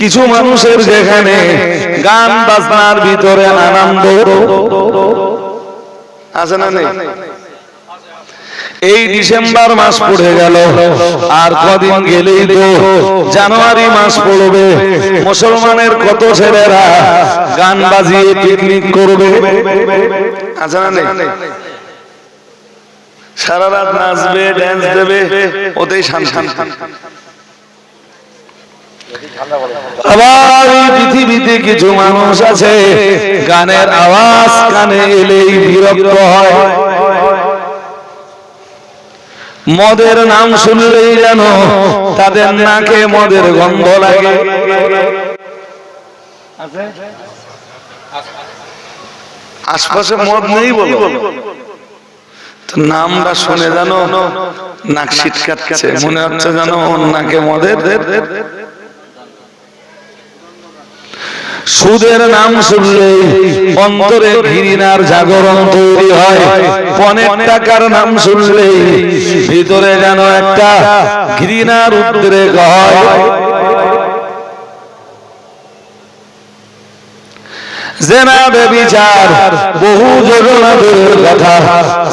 কিছু মানুষের যেখানে গান বাজনার ভিতরে আনন্দ আছে না নেই? এই ডিসেম্বর মাস পড়ে গেল, আর কদিন গেলেই তো জানুয়ারি মাস পড়বে। মুসলমানের কত ছেলেরা গান বাজিয়ে পিকনিক করবে, আছে না নেই? সারা রাত নাচবে, ড্যান্স দেবে, ওতেই শান্তি। আবার এই পৃথিবীতে কিছু মানুষ আছে গানের আওয়াজ কানে এলেই বিরক্ত হয়, মদের নাম শুনলেই যেন তাদের নাকে মদের গন্ধ লাগে। আশপাশে মদ নেই বলো, নামটা শুনে যেন নাক ছিটকাচ্ছে, মনে হচ্ছে যেন ওর নাকে মদের। সুদের নাম শুনলেই অন্তরে ঘৃণার জাগরণ তৈরি হয়, পনের টাকার নাম শুনলেই ভিতরে যেন একটা ঘৃণার উদ্রেক হয়। জেনা ব্যভিচার বহু জগন্নাথের কথা,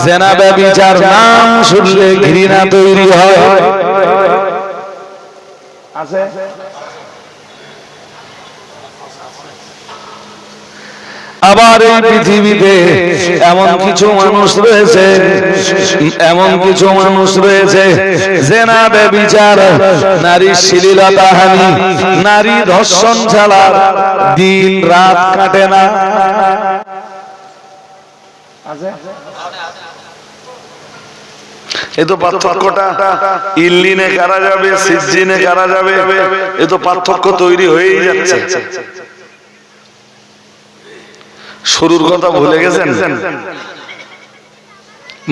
জেনা ব্যভিচার নাম শুনলে ঘৃণা তৈরি হয়। আছে আবার এই পৃথিবীতে এমন কিছু মানুষ রয়েছে, এমন কিছু মানুষ রয়েছে জেনা ব্যভিচার, নারী শ্লীলতাহানি, নারী ধর্ষণ ছাড়া দিন রাত কাটে না। এ তো পার্থক্যটা ইল্লিনে কারা যাবে, সিজ্জিনে কারা যাবে, এ তো পার্থক্য তৈরি হয়েই যাচ্ছে। শুরুর কথা ভুলে গেছেন?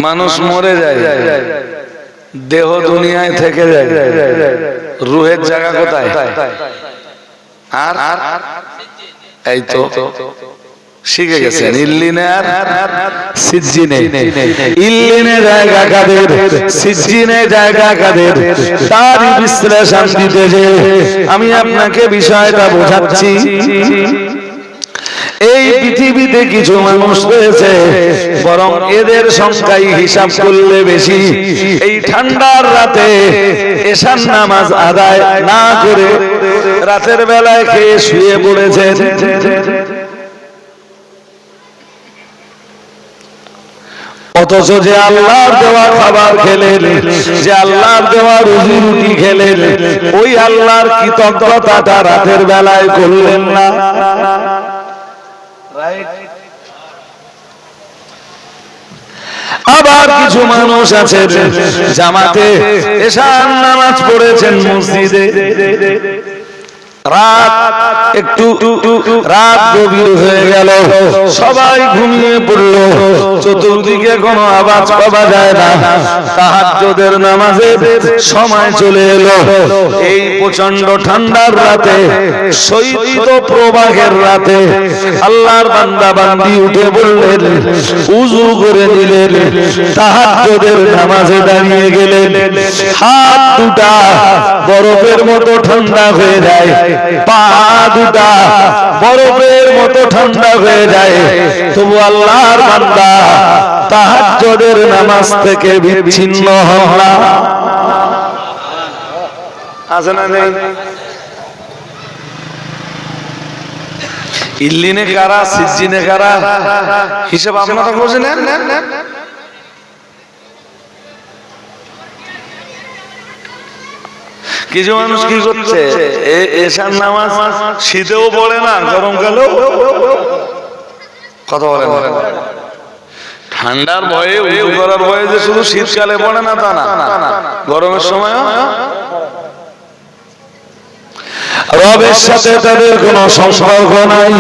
মানুষ মরে যায়, দেহ দুনিয়ায় থেকে যায়, রুহের জায়গা কোথায়? আর এই তো শিখে গেছেন ইল্লিনে আর সিজ্জিনে। ইল্লিনে জায়গা কাদের, সিজ্জিনে জায়গা কাদের, তারই বিশ্লেষণ দিতে যে আমি আপনাকে বিষয়টা বোঝাচ্ছি। এই পৃথিবীতে কিছু মানুষ রয়েছে, বরং এদের সংখ্যাই হিসাব করলে বেশি। এই ঠান্ডার রাতে এশার নামাজ আদায় না করে রাতের বেলায় খেয়ে শুয়ে পড়েছেন। অথচ যে আল্লাহর দেওয়া খাবার খেলেন, যে আল্লাহর দেওয়া রুজি রুটি খেলেন, ওই আল্লাহর কৃতজ্ঞতাটা রাতের বেলায় করলেন না। আবার কিছু মানুষ আছে জামাতে এশার নামাজ পড়েছেন মসজিদে, রাত একটু রাত গভীর হয়ে গেল, সবাই ঘুমিয়ে পড়লো, চতুর্দিকে কোনো আওয়াজ পাওয়া যায় না, তাহাজ্জুদের নামাজের সময় চলে এলো। এই প্রচন্ড ঠান্ডার রাতে, শৈত্য প্রবাহের রাতে আল্লাহর বান্দা বান্দি উঠে বললেন, উযু করে নিলেন, তাহাজ্জুদের নামাজে দাঁড়িয়ে গেলেন। হাত দুটা বরফের মতো ঠান্ডা হয়ে যায়, পা দুটা বরফের মতো ঠান্ডা হয়ে যায়, তবু আল্লাহর বান্দা তাহাজ্জুদের নামাজ থেকে বিচ্ছিন্ন হন না। আছে না নেই? ইল্লিনে কারা, সিজ্জিনে কারা, হিসাব আপনারা বোঝেন না? কিছু মানুষ কি করছে, এশার নামাজ শীতেও পড়ে না, গরমকালেও কথা বলে না। ঠান্ডার ভয়ে, উজু করার ভয়ে যে শুধু শীতকালে পড়ে না তা না, গরমের সময় রবের সাথে তাদের কোনো সম্পর্ক নাই,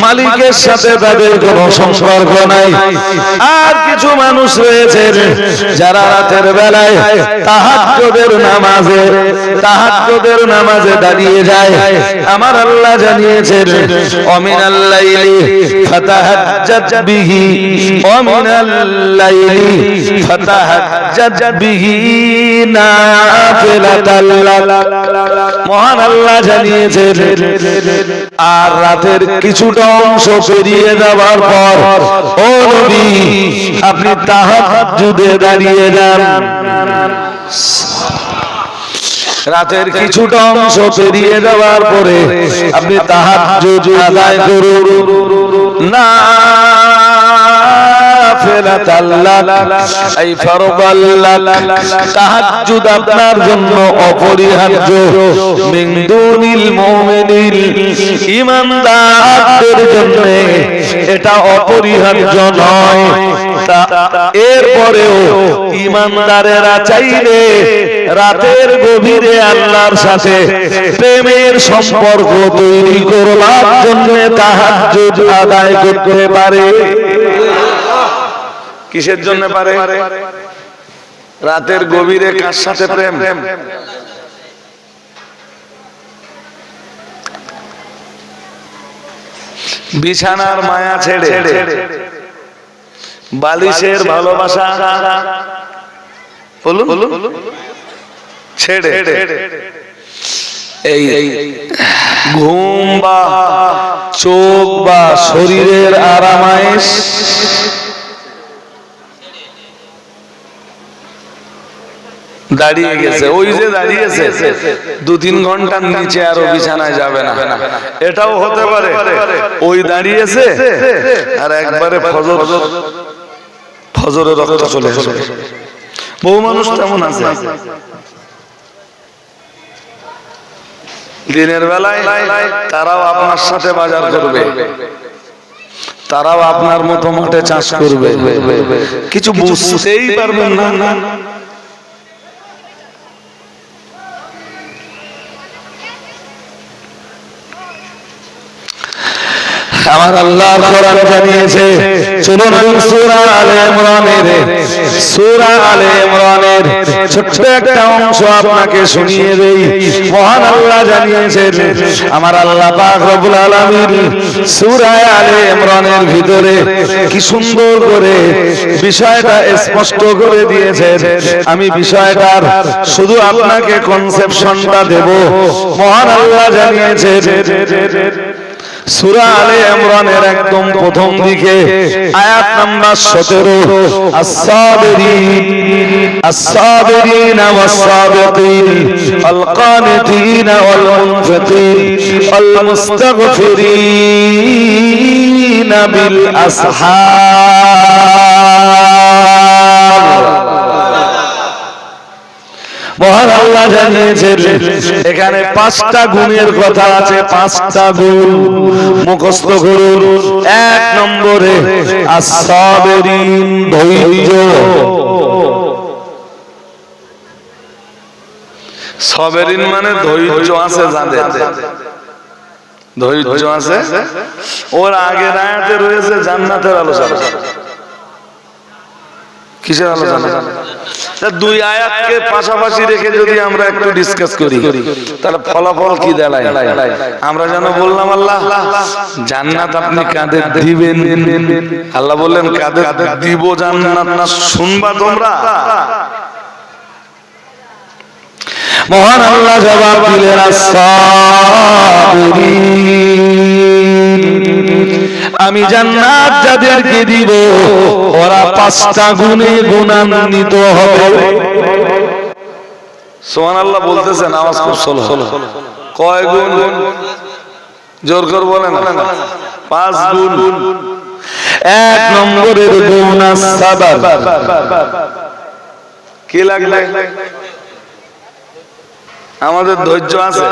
মালিকের সাথে তাদের কোনো সম্পর্ক নাই। আর কিছু মানুষ রয়েছে যারা রাতের বেলায় তাহাজ্জুদের নামাজে দাঁড়িয়ে যায়। আমার আল্লাহ জানিয়েছেন, ওয়ামিনাল লাইলি ফাতাহাজ্জাত বিহি, ওয়ামিনাল লাইলি ফাতাহাজ্জাত বিহি নাফিলাতাল লাক। মহান আল্লাহ জানিয়েছেন আর রাতের কিছুটা অংশ পেরিয়ে যাওয়ার পর ও নবী আপনি তাহাজ্জুদে দাঁড়িয়ে যান। রাতের কিছুটা অংশ পেরিয়ে যাওয়ার পরে আপনি তাহাজ্জুদ আদায় করুন। না তাহাজ্জুদ আপনার জন্য অপরিহার্য। মিন দুনিল মুমিনিন ঈমানদারদের জন্য এটা অপরিহার্য নয়। এরপরেও ঈমানদারেরা চাইলে রাতের গভীরে আল্লাহর সাথে প্রেমের সম্পর্ক তৈরি করবার জন্য তাহাজ্জুদ আদায় করতে পারে। কিসের জন্য পারে? রাতের গভীরে কার সাথে প্রেম? বিছানার মায়া ছেড়ে বালিশের ভালোবাসা বলুন ছেড়ে এই ঘুম বা চোখ বা শরীরের আরামায়েশ দাঁড়িয়ে গেছে, ওই যে দাঁড়িয়েছে 2-3 ঘন্টার নিচে আরো বিছানায় যাবে না, এটাও হতে পারে। ওই দাঁড়িয়েছে আর একবারে ফজরে রক্ত চলে আসে। বহু মানুষ তেমন আছে। দিনের বেলায় তারাও আপনার সাথে বাজার করবে, তারাও আপনার মতো মাঠে চাষ করবে, কিছু বুঝতেই পারবেন না। আমার আল্লাহর কোরআন জানিয়েছে, চলুন সূরা আলে ইমরানের ছোট্ট একটা অংশ আপনাকে শুনিয়ে দেই। মহান আল্লাহ জানিয়েছেন, আমার আল্লাহ পাক রব্বুল আলামিন সূরা আলে ইমরানের ভিতরে কি সুন্দর করে বিষয়টা স্পষ্ট করে দিয়েছেন। আমি বিষয়টার শুধু আপনাকে কনসেপশনটা দেব। মহান আল্লাহ জানিয়েছেন সূরা আলে ইমরানের একদম প্রথম দিকে আয়াত নাম্বার 17, আস-সাবিরিন ওয়াস-সাবিকিন আল-কানিতিন ওয়াল-মুনফিকিন ওয়াল-মুস্তাগফিরিন বিল আসহার। মহান আল্লাহ জানিয়েছেন এখানে 5টা গুণের কথা আছে, 5টা গুণ মুখস্থ করুন। 1 নম্বরে আস-সাবিরিন, ধৈর্য। সাবিরিন মানে ধৈর্য আছে যাদের, ধৈর্য আছে। ওর আগের আয়াতে রয়েছে জান্নাতের আলোচনা। কিসের আলোচনা? 2 আয়াতকে পাশাপাশি রেখে যদি আমরা একটু ডিসকাস করি তাহলে ফলাফল কি দাঁড়ায়? আমরা যেন বললাম আল্লাহ জান্নাত আপনি কাদের দিবেন, আল্লাহ বললেন কাদের দিব জান্নাত না শুনবা তোমরা? মহান আল্লাহ জবাব দিলেন আস-সাবিরিন, আমি জান্নাত যাদেরকে দিব ওরা 5টা গুণে গুণান্বিত হবে। সুবহানাল্লাহ বলতেছেন, আওয়াজ খুব স্লো। কয় গুণ? জোর করে বলেন। 5 গুণ। 1 নম্বরের গুণ আস-সাবর। কি লাগবে? আমাদের ধৈর্য আছে।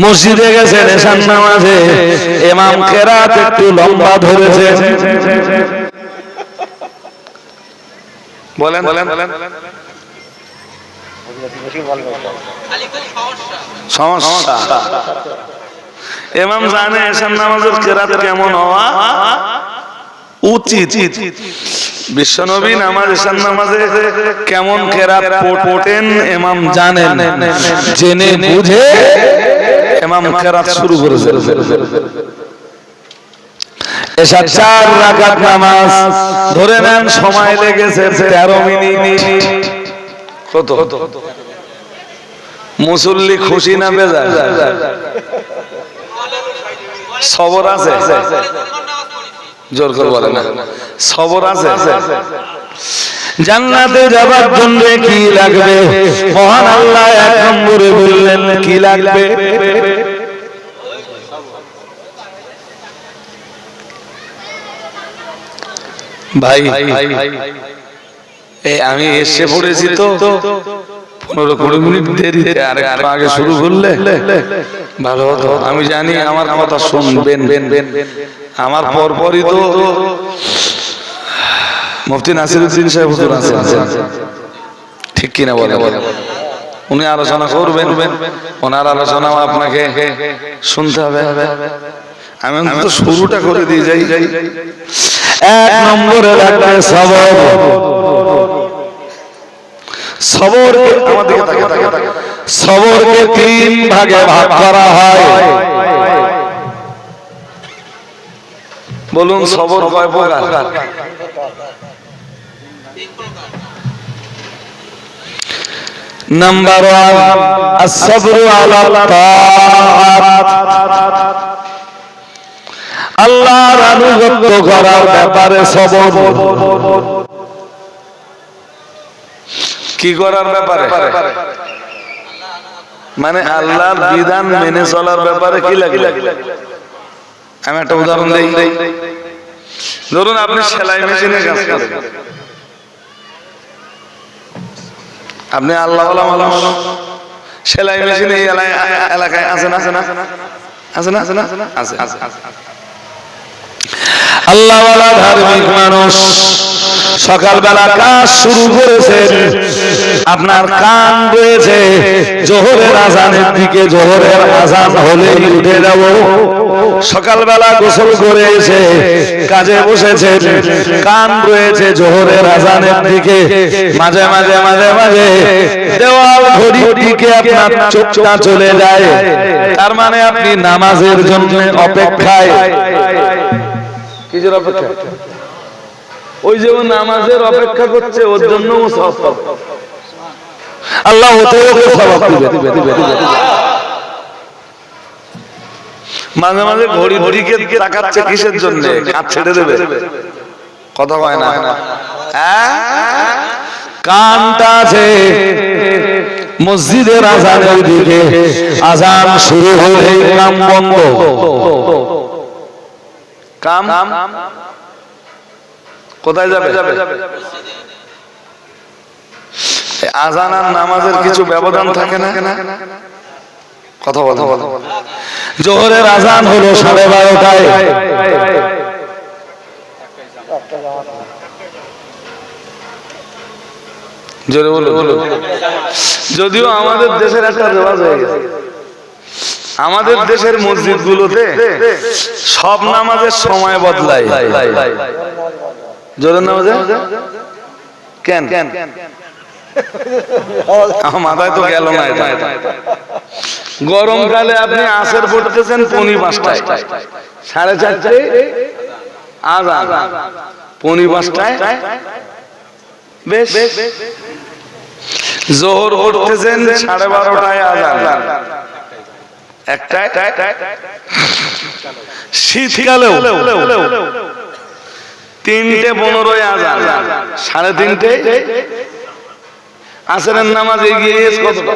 মসজিদে গেছেন এশার নামাজে, ইমাম কেরাত একটু লম্বা ধরেছে, বলেন সমস্যা। ইমাম জানে এশার নামাজের কেরাত কেমন হওয়া উচিত। বিশ্বনবী নামাজ এশার নামাজে কেমন কেরাত পড়তেন ইমাম জানেন, জেনে বুঝে ইমাম কেরাত শুরু করেছেন। এশার 4 রাকাত নামাজ ধরে নেন সময় লেগেছে 13 মিনিট। কত মুসল্লি খুশি না বেজার? সবর আছে? জোর করে বলে না, সবর আছে? জান্নাতে যাবার জন্য কি লাগবে? মহান আল্লাহ 1 নম্বরে বললেন কি লাগবে? ভাই আমি এসে পড়েছি তো 15-20 মিনিট দেরিতে, আর আগে শুরু করলে ভালো হতো। আমি জানি আমার কথা শুনবেন, আমার পরপরই তো মুফতি নাসিরউদ্দিন সাহেব হুজুর আছেন, ঠিক কিনা বলে? উনি আলোচনা করবেন, ওনার আলোচনা আপনাকে শুনতে হবে। আমি তো শুরুটা করে দিয়ে যাই। 1 নম্বরে লাগবে সবর। সবরকে আমাদেরকে সবরকে 3 ভাগে ভাগ করা হয়। বলুন সবর কয় প্রকার? নাম্বার 1 as-sabru ala at-ta'at, আল্লাহর আনুগত্য করার ব্যাপারে সবর। কি করার ব্যাপারে? মানে আল্লাহর বিধান মেনে চলার ব্যাপারে কি লাগে? আমি একটা উদাহরণ দেই। ধরুন আপনি সেলাই মেশিনে কাজ করেন, আপনি আল্লাহওয়ালা মানুষ, সেলাই মেশিন এই এলাকায় আছে না? আছে। আল্লাহওয়ালা ধার্মিক মানুষ সকালবেলা কাজ শুরু করেছেন, আপনার কান রয়েছে জোহরের আজানের দিকে, জোহরের আজান হলেই উঠে যাব। সকালবেলা গোসল করে এসে কাজে বসেছেন, কান রয়েছে জোহরের আজানের দিকে, মাঝে মাঝে দেওয়াল ঘড়ির দিকে আপনার চোখটা চলে যায়, তার মানে আপনি নামাজের জন্য অপেক্ষায়। কিসের অপেক্ষা? ওই যে নামাজের অপেক্ষা করছে, ওর জন্য আল্লাহ ওকে সওয়াব দিবে। মাঝে মাঝে ঘড়ির দিকে তাকাচ্ছে কিসের জন্য? কাজ ছেড়ে দেবে, কথা হয় না। কানটা আছে মসজিদের আজানের দিকে, আজান শুরু হলে কাম বন্ধ। কাম কোথায় যাবে? আজান আর নামাজের কিছু ব্যবধান থাকে না? কথা বলো। জোহরের আজান হলো 12:30টায়, জোরে বলো। যদিও আমাদের দেশের একটা রেওয়াজ হয়ে গেছে, আমাদের দেশের মসজিদগুলোতে সব নামাজের সময় বদলায়। জোরের নামাজে কেন? মাথায় তো গেল না এটা। গরমকালে আপনি আসর পড়তেছেন 4:05টায়, 4:30টায় আজান, 4:05টায় বেশ। জোহর পড়তেছেন 12:30টায় আজান, 1টায়। শীতকালেও 3:15 আজান, 3:30 আসরের নামাজ এগিয়ে গেছে কতটা?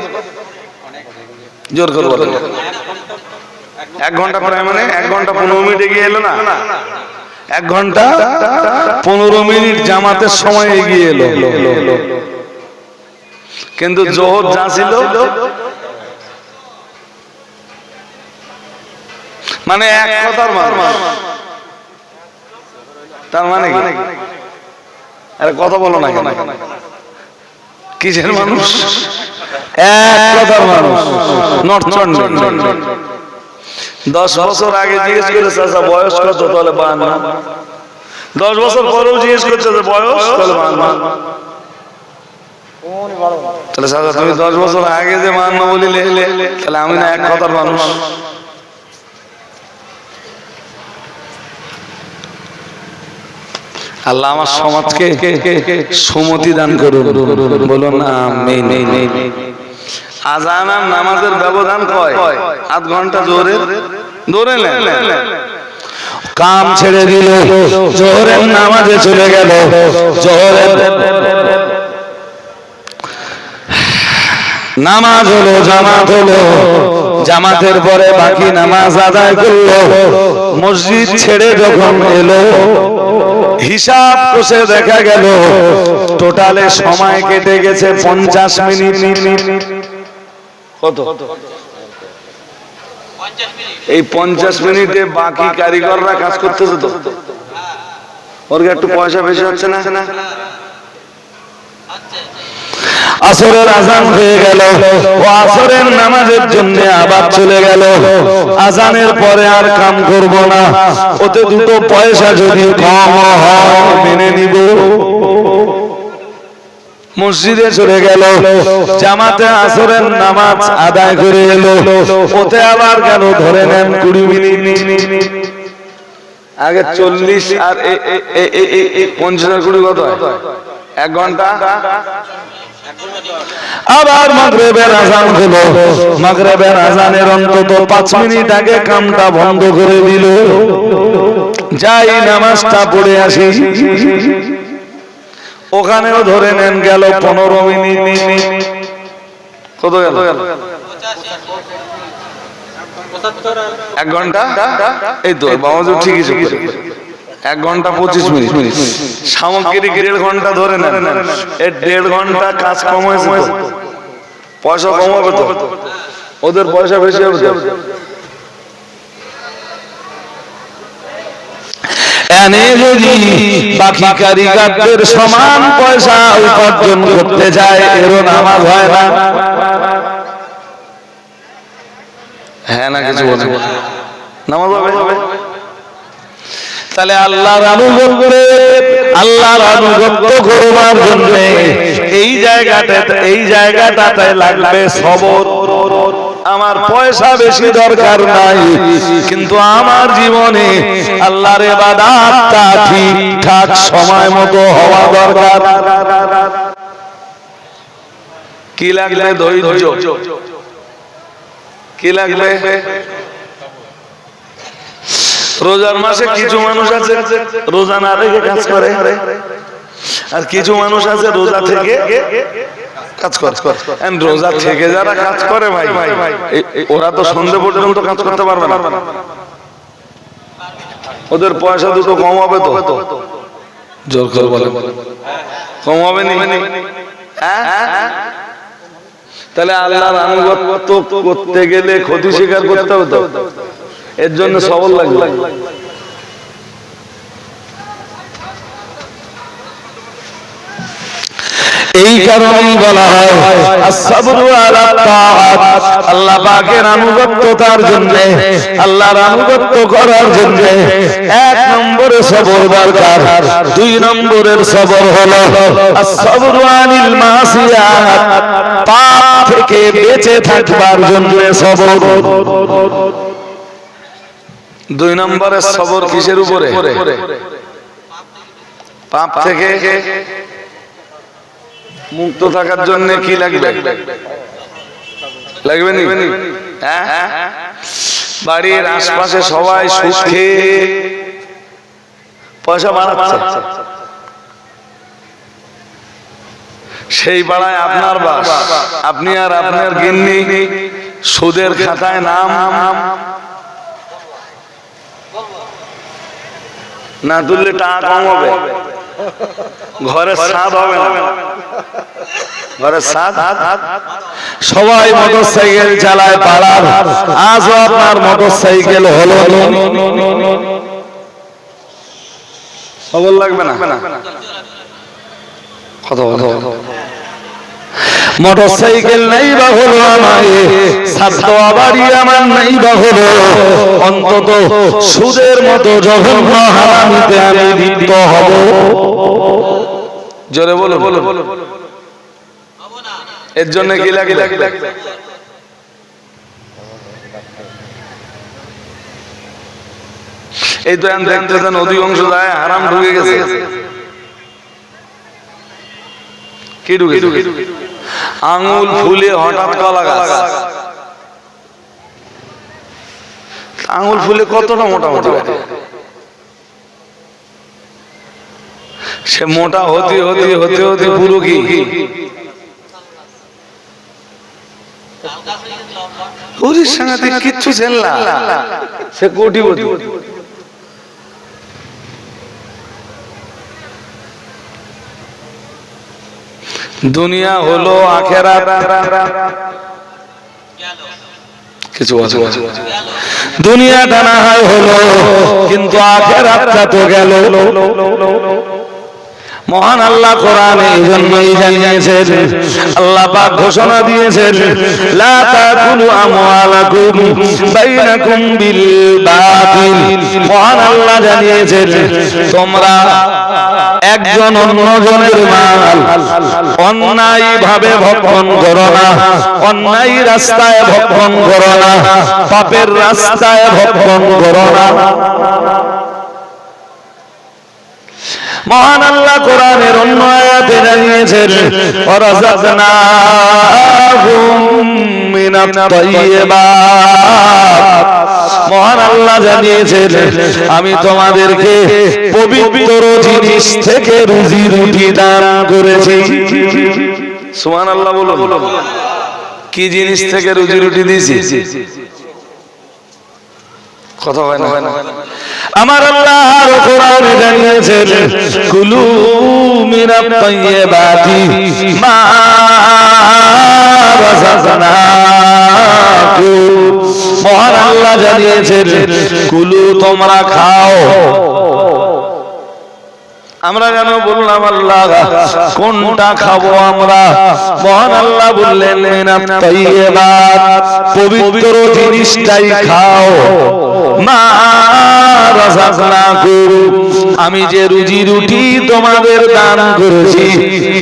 জোর করে বলেন। 1 ঘন্টা প্রায়, মানে 1 ঘন্টা 15 মিনিট এগিয়ে এলো না? 1 ঘন্টা 15 মিনিট জামাতের সময় এগিয়ে এলো। কিন্তু জোহর যা ছিল, মানে এক কথার মানুষ, তার মানে কি? আরে কথা বলো না কেন? কিসের মানুষ? এক কথার মানুষ, নটচন্ডী। 10 বছর আগে জিজ্ঞেস করেছে আচ্ছা বয়স কত? তাহলে 52। 10 বছর পরেও জিজ্ঞেস করছে যে বয়স? তাহলে 52। তাহলে সাজা তুমি 10 বছর আগে যে 52 বলিলে, তাহলে আমি না এক কথার মানুষ? আল্লাহ আমার সমাজকে সুমতি দান করুন, বলুন আমিন। আযান আর নামাজের ব্যবধান কয়? আধ ঘন্টা জোহরের, ধরে নেন। কাম ছেড়ে দিল, জোহরের নামাজে চলে গেল। জোহরের নামাজ হলো, জামাত হলো, জামাতের পরে বাকি নামাজ আদায় করলো। মসজিদ ছেড়ে যখন এলো, হিসাব কষে দেখা গেল টোটালে সময় কেটে গেছে 50 মিনিট। কত? এই 50 মিনিটে বাকি কারিগররা কাজ করতেছে তো, ওর একটু পয়সা বেশি হচ্ছে না? আসরের আযান হয়ে গেল, ও আসরের নামাজের জন্য আবার চলে গেল। আযানের পরে আর কাম করব না, ওতে দুটো পয়সা যদি কম হয় মেনে নিব। মসজিদে চলে গেল, জামাতে আসরের নামাজ আদায় করে এলো। ওতে আবার গেল ধরে নেন 20 মিনিট। আগে 40 আর 50 আর 20 কত হয়? 1 ঘন্টা। আবার মাগরিবের আযান হলো, মাগরিবের আযানের অন্তত 5 মিনিট আগে কামটা বন্ধ করে দিল। যাই নামাজটা পড়ে আসি, ওখানেও ধরে নেন গেল 15 মিনিট। কত গেল? 1 ঘন্টা। এই তো বাবাজি ঠিকই আছে, 1 ঘন্টা 25 মিনিট। সামগ্রিক 1.5 ঘন্টা ধরে নেন, এই 1.5 ঘন্টা কাজ কম হয়েছে, পয়সা কম হবে তো, ওদের পয়সা বেশি হবে তো। এনে যদি বাকি কারিগরদের সমান পয়সা উপার্জন করতে যায়, এরও নামাজ হয় না। হ্যাঁ না কিছু বলে নামাজ হবে? তাহলে আল্লাহর আনুগত্য করবার জন্য এই জায়গাটাতে লাগবে সবর। আমার পয়সা বেশি দরকার নাই, কিন্তু আমার জীবনে আল্লাহর ইবাদতটা ঠিকঠাক সময় মতো হওয়া দরকার। কি লাগবে? ধৈর্য। কি লাগবে? রোজার মাসে কিছু মানুষ আছে রোজা না রেখে কাজ করে, আর কিছু মানুষ আছে রোজা থেকে কাজ করে। রোজা থেকে যারা কাজ করে ভাই, ওরা তো সন্ধ্যে পর্যন্ত কাজ করতে পারবে না। ওদের পয়সা দুটো কম হবে তো? জোর করে বলে কম হবে না? তাহলে আল্লাহর আনুগত্য করতে গেলে ক্ষতি স্বীকার করতে হবে তো, এর জন্য সবল লাগবে। এই কারণেই বলা হয় as-sabru আলা তাআত। আল্লাহ পাকের আনুগত্যতার জন্য, আল্লাহর আনুগত্য করার জন্য 1 নম্বরে সবর দরকার। 2 নম্বরের সবর হলো as-sabru আনিল মাসিয়াত, পাপ থেকে বেঁচে থাকবার জন্য সবর। 2 নম্বরের সবর কিসের উপরে? পাপ থেকে মুক্ত থাকার জন্য কি লাগবে? লাগবে নি? বাড়ির আশপাশে সবাই সুখে পয়সা বানাচ্ছে, সেই পাড়ায় আপনার বাস, আপনি আর আপনার গিন্নি সুদের খাতায় নাম না তুললে টাকা কম হবে, ঘরের স্বাদ হবে না। ঘরের স্বাদ, সবাই মোটরসাইকেল চালায় পাড়ার, আজও আপনার মোটরসাইকেল হলো সবল লাগবে না? কত মোটরসাইকেল নাই বা হলো আমায়, ছাত্র বাড়ি আমার নাই বা হলো, অন্তত সুদের মতো জঘন্য হারামিতে আমি লিপ্ত হব। জোরে বলো। এর জন্য কি লাগবে? এই তো দেখতেছেন অধিকাংশ যায় হারাম ঢুকে গেছে। কি ঢুকেছে? আঙুল ফুলে হঠাৎ কলা গাছ। আঙুল ফুলে কতটা মোটামুটি সে মোটা হতে হতে হতে হতে পুরো কি ওর সঙ্গে কিচ্ছু ছিল না, সে কোটিপতি। দুনিয়া হলো আখেরাত, কিছু আছে দুনিয়াটা না হয় হলো, কিন্তু আখেরাতটা তো গেল। মহান আল্লাহ কোরআনে এই জন্যই জানিয়েছেন, আল্লাহ পাক ঘোষণা দিয়েছেন, লা তাকুলু আমওয়ালাকুম বাইনাকুম বিল বাতিল। মহান আল্লাহ জানিয়েছেন, তোমরা একজন অন্যজনের মাল অন্যায় ভাবে ভক্ষণ করো না, অন্যায় রাস্তায় ভক্ষণ করো না, পাপের রাস্তায় ভক্ষণ করো না। মহান আল্লাহ কোরআনের অন্য আয়াতে জানিয়েছেন, ওয়ারাযাকনাহুম মিনাত তাইয়্যিবাত। মহান আল্লাহ জানিয়েছেন, আমি তোমাদেরকে পবিত্র জিনিস থেকে রুজি রুটি দান করেছি। সুবহানাল্লাহ বলুন। কি জিনিস থেকে রুজি রুটি দিয়েছি? কথা হয় না। আমার আল্লাহর কোরআনে জানিয়েছেন, কুলু মিনাত তাইয়্যিবাতি মা রাযাকনাকুম। মহান আল্লাহ জানিয়েছেন, কুলু তোমরা খাও। আমরা কেন বললাম আল্লাহ কোনটা খাবো আমরা? মহান আল্লাহ বললেন, মিনাত তাইয়্যিবাত, পবিত্র জিনিসটাই খাও। মা রাযাকনাকুম, আমি যে রুজি রুটি তোমাদের দান করেছি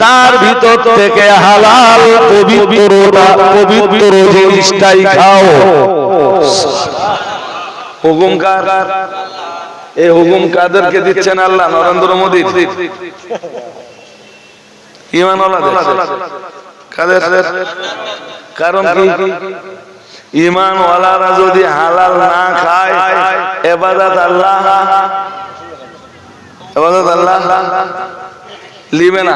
তার ভিতর থেকে হালাল পবিত্র জিনিসটাই খাও। হুকুমকার, এই হুকুম কাদেরকে দিচ্ছেন আল্লাহ? নরেন্দ্র মোদী। কাদের? কারণ কি? ঈমানওয়ালারা যদি হালাল না খায়, ইবাদত আল্লাহ লিবে না।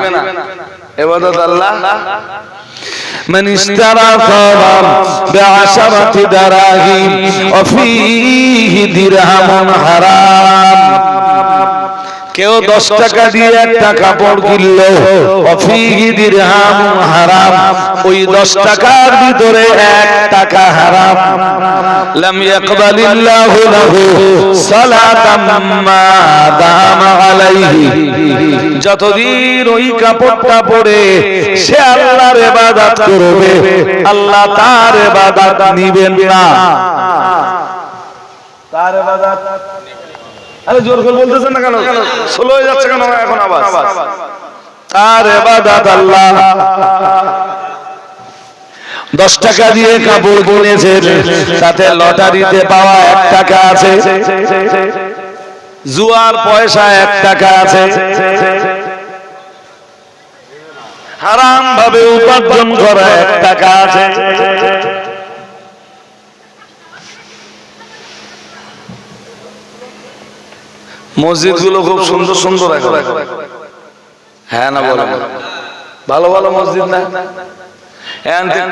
ইবাদত আল্লাহ من اشترى ثوبا بعشرة دراهم وفيه درهم حرام। কেউ 10 টাকা দিয়ে একটা কাপড় কিনলো, ওফিহি দিরহাম হারাম, ওই 10 টাকার ভিতরে 1 টাকা হারাম। লাম ইয়াকবালিল্লাহু লাহু সালাতাম মা দামা আলাইহি, যতদিন ওই কাপড়টা পরে সে আল্লাহর ইবাদত করবে, আল্লাহ তার ইবাদত নিবেন না। তার ইবাদত আরে জোর করে বলতেছেন না কেন? স্লো হয়ে যাচ্ছে কেন এখন আওয়াজ? তার ইবাদত আল্লাহ। 10 টাকা দিয়ে কাপড় কিনেছেন, তাতে লটারিতে পাওয়া 1 টাকা আছে, জুয়ার পয়সা 1 টাকা আছে, হারাম ভাবে উপার্জন করা 1 টাকা আছে। মসজিদ গুলো খুব সুন্দর সুন্দর, হ্যাঁ না বলেন? ভালো ভালো মসজিদ না?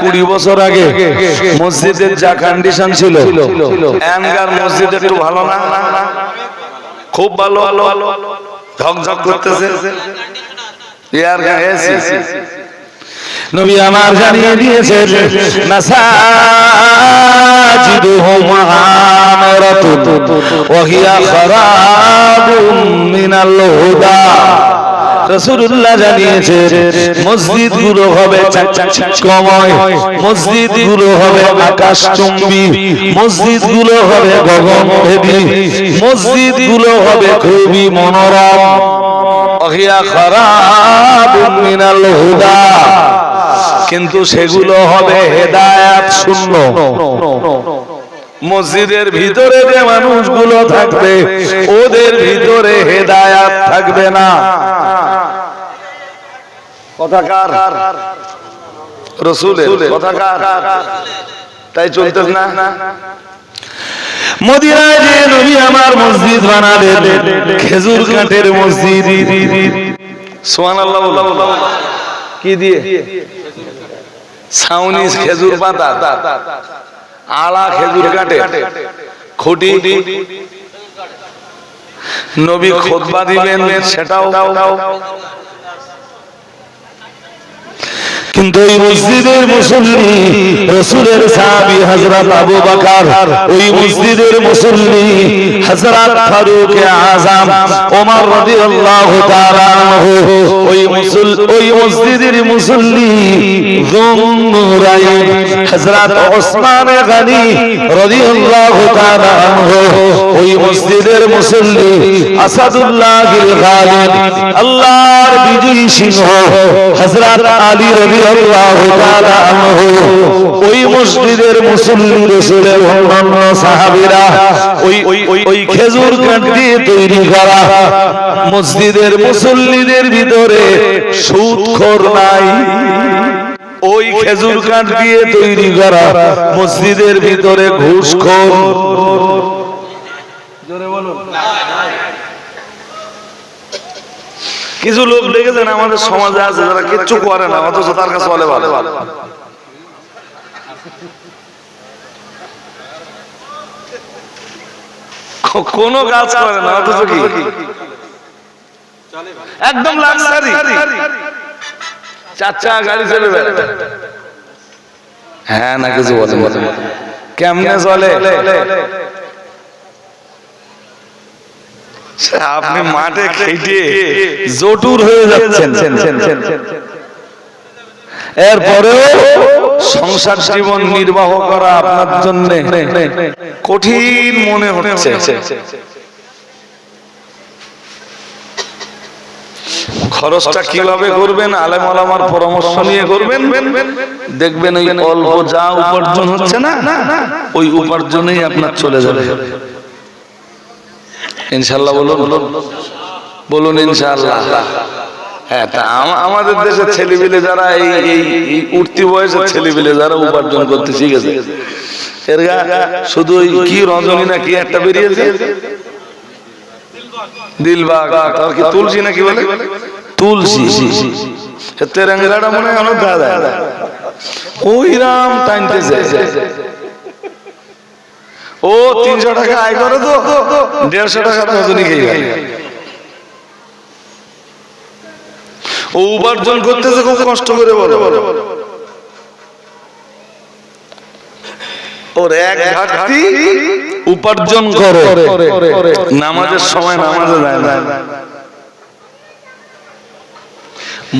20 বছর আগে মসজিদের যা কন্ডিশন ছিল, এখনকার মসজিদ একটু ভালো না? খুব ভালো, ঝকঝক করতেছে। নবী আমার জানিয়ে দিয়েছেন, মাসাজিদুহুম আমিরাতুন ওয়া হিয়া খারাবুম মিনাল হুদা। রাসূলুল্লাহ জানিয়েছেন, মসজিদগুলো হবে চকচকময়, মসজিদগুলো হবে আকাশচুম্বী, মসজিদগুলো হবে গগনভেদী, মসজিদগুলো হবে খুবই মনোরম। ওয়া খারাবুম মিনাল হুদা, কিন্তু সেগুলো হবে হেদায়েত শূন্য। মসজিদের ভিতরে যে মানুষগুলো থাকবে ওদের ভিতরে হেদায়েত থাকবে না। কথা কার? রাসূলের। কথা কার? তাই চলতেছ না? মদিনায় যে নবী আমার মসজিদ বানালেন, খেজুর কাঠের মসজিদ। সুবহানাল্লাহ বলো। কি দিয়ে? ছাউনি খেজুর পাতা, আলা খেজুর কাঠে, খুঁটি। নবী খুতবা দিবেন সেটাও। কিন্তু ওই মসজিদের মুসল্লি রাসূলের সাহাবী হযরত আবু বকর, ওই মসজিদের মুসল্লি হযরত ফারুক আযম ওমর রাদিয়াল্লাহু তাআলা আনহু, ওই মসজিদের মুসল্লি যুননুরাইন হযরত ওসমান গনি রাদিয়াল্লাহু তাআলা আনহু, ওই মসজিদের মুসল্লি আসাদুল্লাহিল গালিব আল্লাহর বিজয়ী সিংহ হযরত আলী রাদিয়াল্লাহু তাআলা আনহু, ওই মসজিদের মুসল্লি রাসূলের অন্যান্য সাহাবীরা ওই খেজুর কাঠ দিয়ে তৈরি করা মসজিদের মুসল্লিদের ভিতরে সুদখোর নাই। ওই খেজুর কাঠ দিয়ে তৈরি করা মসজিদের ভিতরে ঘুষখোর। জোরে বলুন। কিছু লোক দেখেছেন আমাদের সমাজে আছে যারা কিচ্ছু করে না, অথচ তার কাছে বলে ভালো। কোনো কাজ করে না, অথচ কি একদম লাক্সারি, চাচা গাড়ি চলে বেড়ায়। হ্যাঁ না কিছু বলে, কেমনে চলে? আপনি মাঠে খেটে জটুর হয়ে যাচ্ছেন, এরপরেও সংসার জীবন নির্বাহ করা আপনার জন্য কঠিন মনে হচ্ছে। খরচটা কিভাবে করবেন আলেম ওলামার পরামর্শ নিয়ে করবেন। দেখবেন ওই অল্প যা উপার্জন হচ্ছে না, ওই উপার্জনেই আপনার চলে যাবে ইনশাআল্লাহ। বলুন ইনশাআল্লাহ। হ্যাঁ, আমাদের দেশের ছেলেপিলে যারা এই উঠতি বয়সের ছেলেপিলে যারা উপার্জন করতে শিখেছে, এর শুধু কি রজনী না কি একটা বেরিয়েছে, দিলবাগ আর কি তুলসী না কি বলে, তুলসী তেরেঙ্গাটা মনে হয় অনেক দাদা ওই রাম টাইনতেছে। ও 300 টাকা আয় করে তো 150 টাকা রজনী খেয়ে গেল। ও উপার্জন করতেছে খুব কষ্ট করে, বলো ওর এক ঘাটতি উপার্জন করে নামাজের সময় নামাজে যায় না।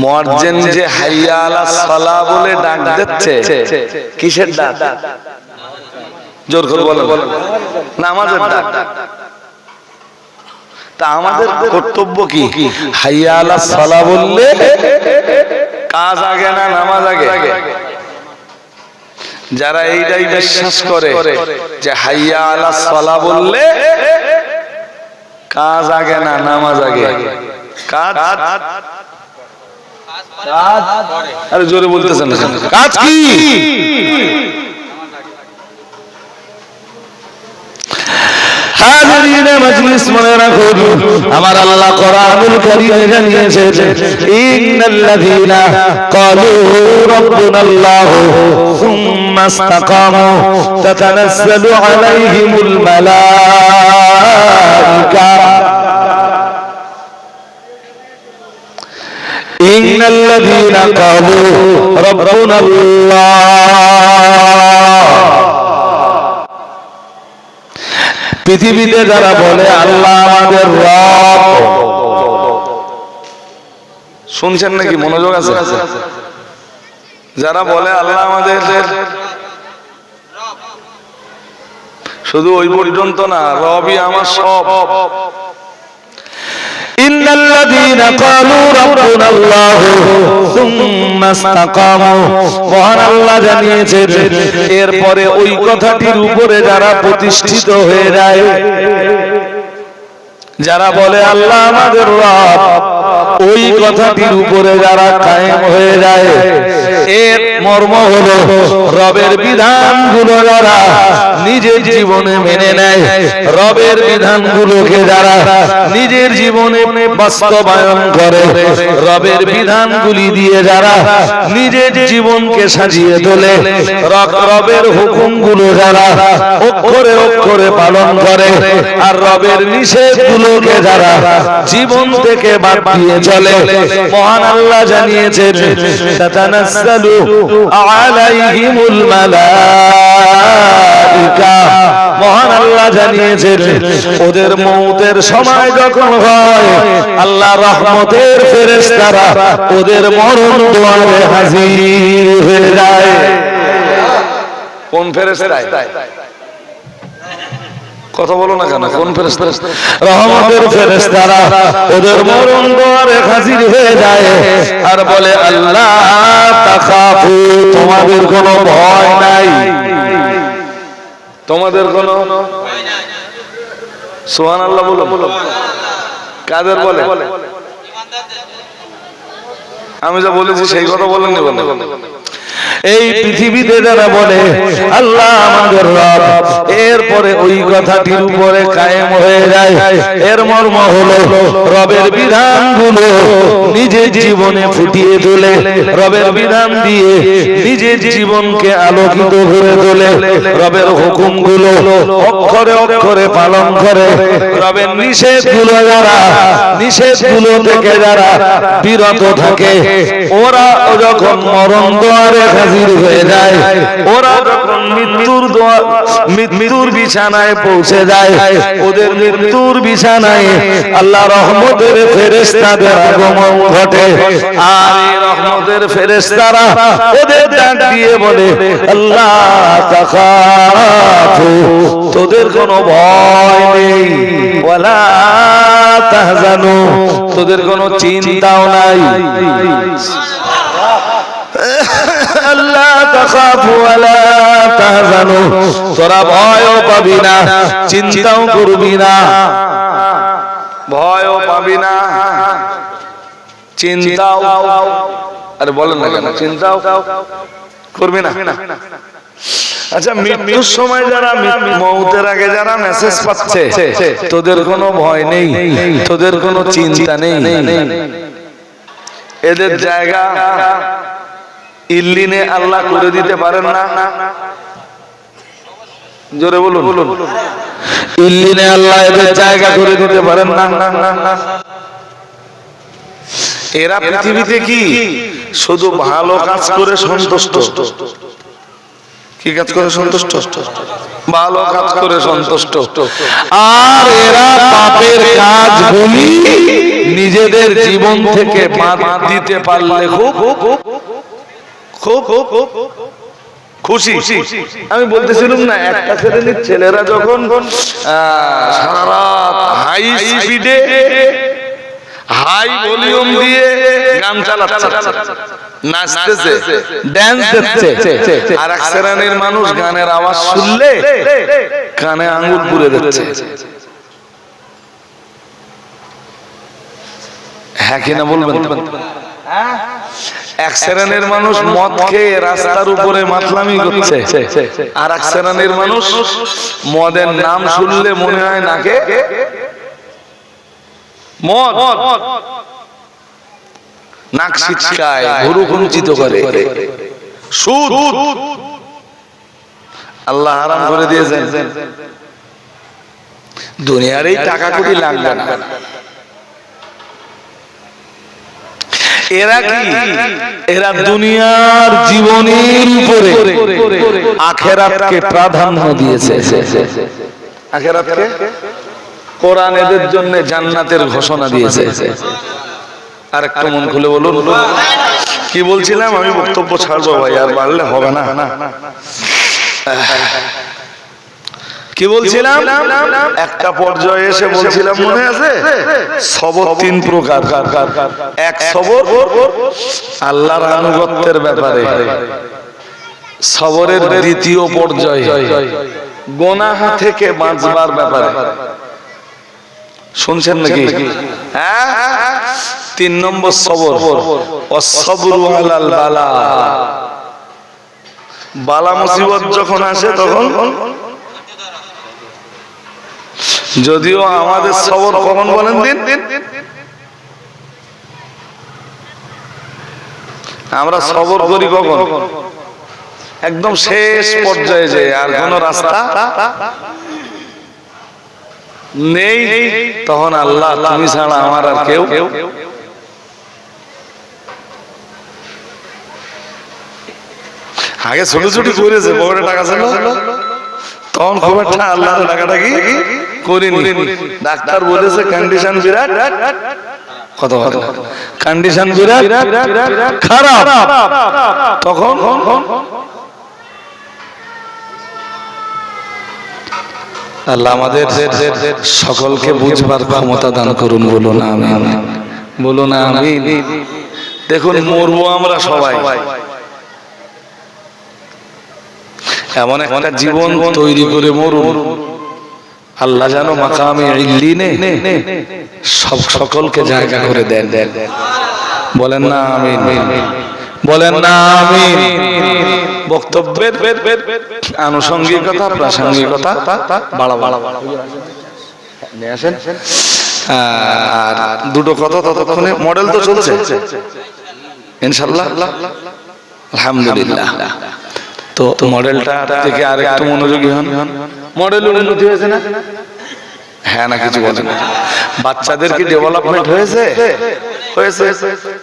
মুয়াজ্জিন যে হাইয়া আলাস সালাহ বলে ডাক দিচ্ছে, কিসের ডাক? জোর করে বলেন, নামাজের ডাক। তা আমাদের কর্তব্য কি? হাইয়া আলাস সালাহ বললে কাজ আগে না নামাজ আগে? যারা এইটাই বিশ্বাস করে যে হাইয়া আলাস সালাহ বললে কাজ আগে না নামাজ আগে, কাজ আরে জোরে বলতেছেন না, কাজ কি? হাজিরিনে মজলিস মনে রাখুন, আমার আল্লাহ কোরআনুল কারীমে জানিয়েছেন, ইন্নাল্লাযীনা ক্বালু রাব্বুনাল্লাহু সুম্মা ইসতাকামু তাতানাজ্জালু আলাইহিমুল মালায়েকা ইন্নাল্লাযীনা ক্বালু রাব্বুনাল্লাহ। পৃথিবীতে যারা বলে আল্লাহ আমাদের রব, শুনছেন নাকি? মনোযোগ আছে? যারা বলে আল্লাহ আমাদের, শুধু ওই পর্যন্ত না, রবই আমার সব। ইন্নাল্লাযীনা ক্বালু রাব্বুনাল্লাহু সুম্মা ইসতাকামু, মহান আল্লাহ জানিয়েছেন এরপরে ওই কথাটির উপরে যারা প্রতিষ্ঠিত হয়ে যায়, যারা বলে আল্লাহ আমাদের রব, ওই কথাটির উপরে যারা কায়েম হয়ে যায়, এর মর্ম হলো রবের বিধানগুলো যারা নিজের জীবনে মেনে নেয়, রবের বিধানগুলোকে যারা নিজের জীবনে বাস্তবায়ন করে, রবের বিধানগুলি দিয়ে যারা নিজের জীবনকে সাজিয়ে তোলে, রবের হুকুমগুলো যারা অক্ষরে অক্ষরে পালন করে, আর রবের নিষেধগুলোকে যারা জীবন থেকে বাদ দিয়ে চলে, মহান আল্লাহ জানিয়েছেন তাতানাজ্জালু আলাইহিমুল মালাইকা, মহান আল্লাহ জানিয়েছেন ওদের মওতের সময় যখন হয়, আল্লাহ রহমতের ফেরেশতারা ওদের মরণ দুয়ারে হাজির হয়ে যায়। কোন ফেরেশতা? কথা বলো না কেন? কোন ফেরেশতা? রহমতের ফেরেশতারা ওদের মরণ দুয়ারে হাজির হয়ে যায় আর বলে আল্লাহ তাখাফু, তোমাদের কোনো ভয় নাই, তোমাদের কোনো ভয় নাই। সুবহানাল্লাহ বলো। কাদের বলে? আমি যা বলেছি সেই কথা বলেননি বলে। এই পৃথিবীতে যারা বলে আল্লাহ আমাদের রব, এরপরে ওই কথাটির উপরে কায়েম হয়ে যায়, এর মর্ম হলো রবের বিধানগুলো নিজের জীবনে ফুটিয়ে তোলে, রবের বিধান দিয়ে নিজের জীবনকে আলোকিত করে তোলে, রবের হুকুমগুলো অক্ষরে অক্ষরে পালন করে, রবের নিষেধগুলো যারা নিষেধগুলো থেকে যারা বিরত থাকে, ওরা যখন মরণ দুয়ারে হাজির হয়ে যায়, ওরা যখন মৃত্যুর বিছানায় পৌঁছে যায়, ওদের মৃত্যুর বিছানায় আল্লাহ রহমতের ফেরেশতাদের আগমন ঘটে, আর এই রহমতের ফেরেশতারা ওদের ডাক দিয়ে বলে আল্লাহ তাখাফু, তোদের কোনো ভয় নেই, ওয়ালা তাহজানু, তোদের কোনো চিন্তাও নাই। আল্লাহ তাখাফু ওয়ালা তাহজানু, তোরা ভয়ও পাবি না, চিন্তাও করবি না, ভয়ও পাবি না, চিন্তাও, আরে বলেন না কেন চিন্তাও করবি না। আচ্ছা, মৃত্যুর সময় যারা মওতের আগে যারা মেসেজ পাচ্ছে, তোদের কোনো ভয় নেই, তোদের কোনো চিন্তা নেই, এদের জায়গা ইল্লিনে আল্লাহ করে দিতে পারেন না? জোরে বলুন। ইল্লিনে আল্লাহ এদের জায়গা করে দিতে পারেন না? এরা পৃথিবীতে কি শুধু ভালো কাজ করে সন্তুষ্ট? কি কাজ করে সন্তুষ্ট? ভালো কাজ করে সন্তুষ্ট। আর এরা পাপের কাজগুলি নিজেদের জীবন থেকে বাদ দিতে পারলে খুব খুশি। আমি বলতেছিলাম না, একটা শ্রেণীর ছেলেরা যখন সারা রাত হাই স্পিডে হাই ভলিউম দিয়ে গান চালাচ্ছে, নাচতেছে, ড্যান্স দিচ্ছে, আর এক শ্রেণীর মানুষ গানের আওয়াজ শুনলে কানে আঙ্গুল পুড়ে দিচ্ছে। হ্যাঁ কিনা বলবেন? এক শ্রেণীর মানুষ মদ খেয়ে রাস্তার উপরে মাতলামি করছে, আর এক শ্রেণীর মানুষ মদের নাম শুনলে মনে হয় নাকে মদ, নাক ছিটকায়, ভুরু কুঞ্চিত করে। সুদ আল্লাহ হারাম করে দিয়েছেন। দুনিয়ার এই টাকা কোটি লাগবে না। এরা কি? এরা দুনিয়ার জীবনের উপরে আখিরাতকে প্রাধান্য দিয়েছে। আখিরাতকে, কোরআন এদের জন্য জান্নাতের ঘোষণা দিয়েছে। আর একটু মন খুলে বলুন, কি বলছিলাম? আমি বক্তব্য ছাড়বো ভাই, আর পারলে হবে না। কি বলছিলাম? একটা পর্যায়ে এসে বলছিলাম, মনে আছে? সবর তিন প্রকার। এক সবর আল্লাহর আনুগত্যের ব্যাপারে, সবরের দ্বিতীয় পর্যায়ে গুনাহ থেকে বাঁচবার ব্যাপারে। শুনছেন নাকি? হ্যাঁ। তিন নম্বর সবর, অসবরু আলাল বালা। বালা মুসিবত যখন আসে তখন, যদিও আমাদের সবর কখন বলেন দিন, আমরা সবর করি কখন? একদম শেষ পর্যায়ে যে আর কোন রাস্তা নেই, তখন আল্লাহ তুমি ছাড়া আমার আর কেউ। আগে ছোট ছোট করেছে, পকেটে টাকা ছিল, তখন খুব একটা আল্লাহর টাকাটা কি করিনি। ডাক্তার বলেছে কন্ডিশন বিরাট, কত কন্ডিশন বিরাট খারাপ, তখন আল্লাহ আমাদের সকলকে বুঝবার ক্ষমতা দান করুন। বলুন আমিন, বলুন আমিন। দেখুন মরবো আমরা সবাই, এমন একটা জীবন তৈরি করে মরুন, আল্লাহ যেন মাকামে ইল্লিনে সকলকে জায়গা করে দেন। বলেন না আমিন, বলেন না আমিন। বক্তব্যের আনুষঙ্গিকতা প্রাসঙ্গিকতা বাড়াবো। আর দুটো কথা ততক্ষণে, মডেল তো চলছে ইনশাআল্লাহ, আলহামদুলিল্লাহ। তো মডেলটা থেকে আরেকটু মনোযোগী হন। মডেলের উন্নতি হয়েছে না? হ্যাঁ না কিছু বলেন। বাচ্চাদের কি ডেভেলপমেন্ট হয়েছে? হয়েছে।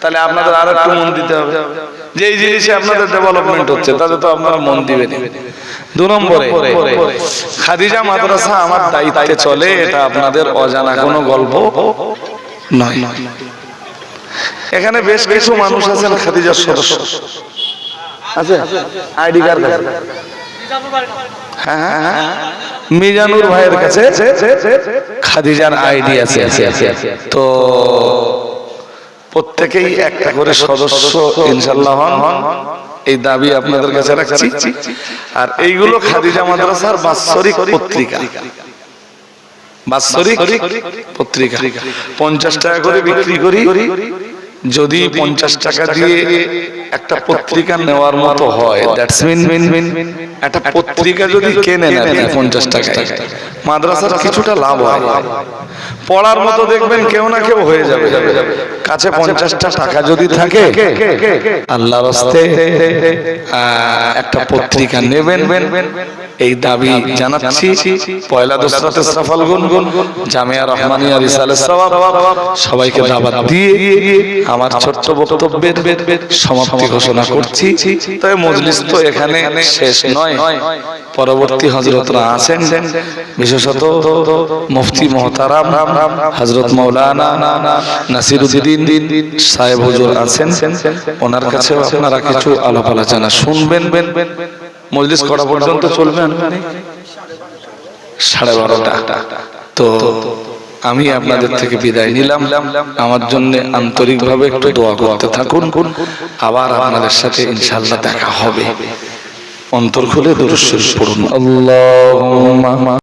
তাহলে আপনাদের আর একটু মন দিতে হবে। যে এই জিনিসে আপনাদের ডেভেলপমেন্ট হচ্ছে তাতে তো আপনারা মন দিবেন। 2 নম্বরে, খাদিজা মাদ্রাসা আমার দায়িত্বে চলে, এটা আপনাদের অজানা কোনো গল্প নয়। এখানে বেশ কিছু মানুষ আছেন খাদিজার সদস্য আছে, আইডি কার্ড আছে। হ্যাঁ, মিজানুর ভাইয়ের কাছে খাদিজার আইডি আছে। তো প্রত্যেকেই একটা করে সদস্য ইনশাআল্লাহ হন, এই দাবি আপনাদের কাছে রাখছি। আর এইগুলো খাদিজা মাদ্রাসার বাৎসরিক পত্রিকা, বাৎসরিক পত্রিকা 50 টাকা করে বিক্রি করি। যদি 50 টাকা দিয়ে একটা পত্রিকা নেওয়ার মতো হয়, দ্যাটস মিন একটা পত্রিকা যদি কেনেন আর 50 টাকায়, মাদ্রাসার কিছুটা লাভ হয়। পড়ার মতো দেখবেন কেউ না কেউ হয়ে যাবে। কাছে 50টা টাকা যদি থাকে, আল্লাহর রাস্তে একটা পত্রিকা নেবেন, এই দাবি জানাচ্ছি। পয়লা দোসরাতে সাফাল গুনগুন জামিয়া রহমানিয়া রিসালাত সওয়াব সবাইকে দাওয়াত দিয়ে আমার ছোট্ট বক্তব্যের সমাপ্তি ঘোষণা করছি। তবে মজলিস তো এখানে শেষ নয়, পরবর্তী হযরতরা আছেন, বিশেষত মুফতি মুহতারাম হযরত মাওলানা নাসিরউদ্দিন সাহেব হুজুর আছেন, ওনার কাছেও আপনারা কিছু আলাপ আলোচনা শুনবেন। মজলিস করা পর্যন্ত চলবে 12:30। তো আমি আপনাদের থেকে বিদায় নিলাম। আমার জন্য আন্তরিকভাবে একটু দোয়া করতে থাকুন, আবার আপনাদের সাথে ইনশাআল্লাহ দেখা হবে। অন্তর খুলে দুরূদ শরীফ পড়ুন। আল্লাহুম্মা